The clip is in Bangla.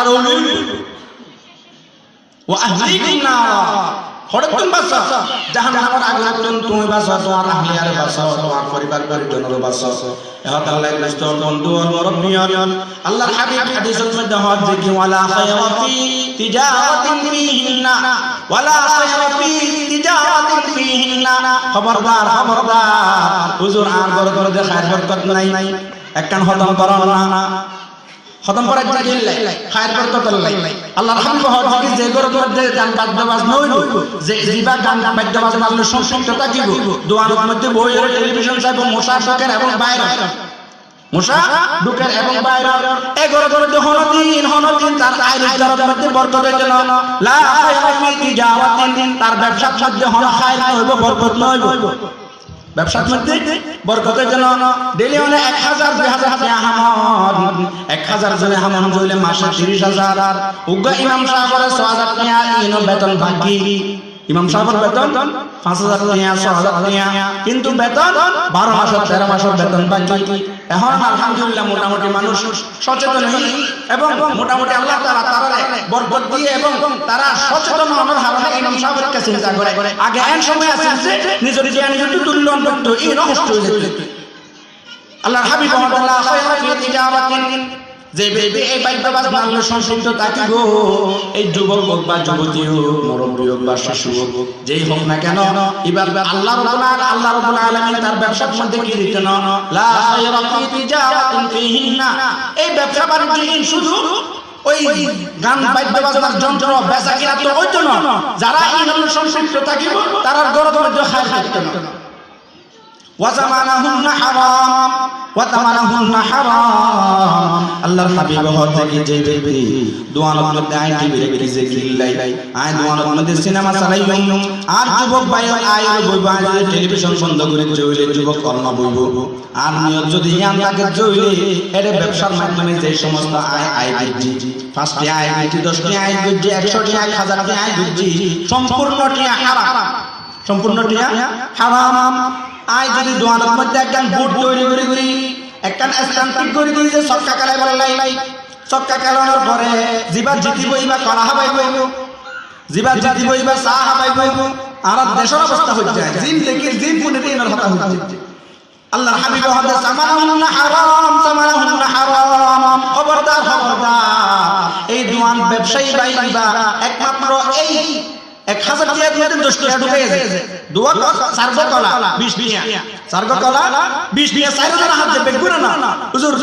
আল্লাহর ওলি ওয়া আহলিকুম নারা হড়তুম বাসা জাহান্নামের আগুন তুমি বাসা তোমার আহলিয়ারে বাসা তোমার পরিবার পরিজনের বাসা এহত আল্লাহ ইসলাম বন্ধু মুরব্বি আল্লাহর হাবিব হাদিসের মধ্যে হচ্ছে কি ওয়ালা খায়রা ফি তিজারাতিন ফিহিন্না ওয়ালা খায়রা ফি তিজারাতিন ফিহিন্না খবরদার হুজুর আর গর দে খায়ের বরকত নাই একখান খতম করো না খতম করার জন্য খায়ের বরকত নাই আল্লাহর হাবিব হচ্ছে যে গর মধ্যে গান বাদ্যবাজ নইল যে জিবা গান বাদ্যবাজ মানলে সংসক্ততা কি দোয়ার মধ্যে বইয়ের টেলিভিশন চাইব মশা শোকের এবং বাইরে মুসা দুকের এবং বাইরের এগরে করে হনদিন তার আইরিস দরদের মধ্যে বরকতের জন্য লা খায়রা ফি তিজারাতিন তার ব্যবসার মধ্যে হন খায়র হইব বরকত নইব ব্যবসার মধ্যে বরকতের জন্য ডেইলি অনেক 1000 2000 টাকা হামদ 1000 জনে হামদ হইলে মাসে 30000 উগ্র ইমাম সাহেবের 6000 টাকা ইনো বেতন বাকি ইমাম সাহেবের বেতন 5000 টাকা 6000 টাকা কিন্তু বেতন 12 মাস 13 মাসের বেতন বাকি এখন আলহামদুলিল্লাহ মোটামুটি মানুষ সচেতন হই এবং মোটামুটি আল্লাহ তাআলা তারা বরকত দিয়ে এবং তারা সচেতন হওয়ার হাতে ইমাম সাহেবের কাছে চিন্তা করে আগে এমন সময় আছে নিজের জ্ঞান যদি তুল্য অন্তত এই নষ্ট হয়ে যেত আল্লাহর হাবিব আল্লাহ খায়রা ফি তিজারাতিন যে বেবি এই বাইবাবাজ নামে সংসিদ্ধ তাকি গো এই যুবক হোক বা যুবতী হোক মুরব্বী হোক বা শিশু হোক যেই হোক না কেন এবার আল্লাহ রাব্বুল আলামিন তার ব্যবসার মধ্যে কি দিতেন লা খায়রা ফি তিজারাতিন ফিহিন্না এই ব্যবসা বাণিজ্য শুধু ওই গান বাদ্যবাজনার যন্ত্র বেচা কিনা তো হইতো না যারা এই নামে সংসিদ্ধ থাকিব তারার গরদ মধ্যে খায় থাকতো না ওয়াজামানাহুন্না হারাম ওয়াতামানাহুন্না হারাম আল্লাহর হাবিব হচ্ছে কি যে বেবি দোয়ানোর মধ্যে আই টিভি রেখে জিকিরিল্লাই আই দোয়ানোর মধ্যে সিনেমা চালাইম আর যুবক ভাই আই বইব আই টেলিভিশন বন্ধ করে চলে যুবক কর্ম বইব আর নিয়ত যদি ইয়ান লাগে চলে এর ব্যবসার মাধ্যমে যে সমস্ত আই দিচ্ছি ফার্স্টে আই দিচ্ছি 10 টি আই দিচ্ছি 100 টি আই 1000 টি আই দিচ্ছি সম্পূর্ণটি হারাম সম্পূর্ণটি হারাম আই যদি দোয়ানোর মধ্যে একখান বুট তৈরি করি একখান স্থান্তিক করে দিয়েছে সক্কা কালাই বললাই সক্কা কালানোর পরে জিবা জিতি বইবা করা হাবাইব জিবা জিতি বইবা চা হাবাইব আর দেশের অবস্থা হয়ে যায় জিন থেকে জিন মনে এনার কথা হচ্ছে আল্লাহর হাবিব হযরত সামানাহুন্না হারাম খবরদার এই দোয়ান ব্যবসায়ী বাইবা একমাত্র এই 1000 টাকার মধ্যে 10 টাকা ঢুকে গেছে দোয়া সারগো কলা 20 টাকা সারগো কলা 20 টাকা 4000 হাত দেবে গুণ না হুজুর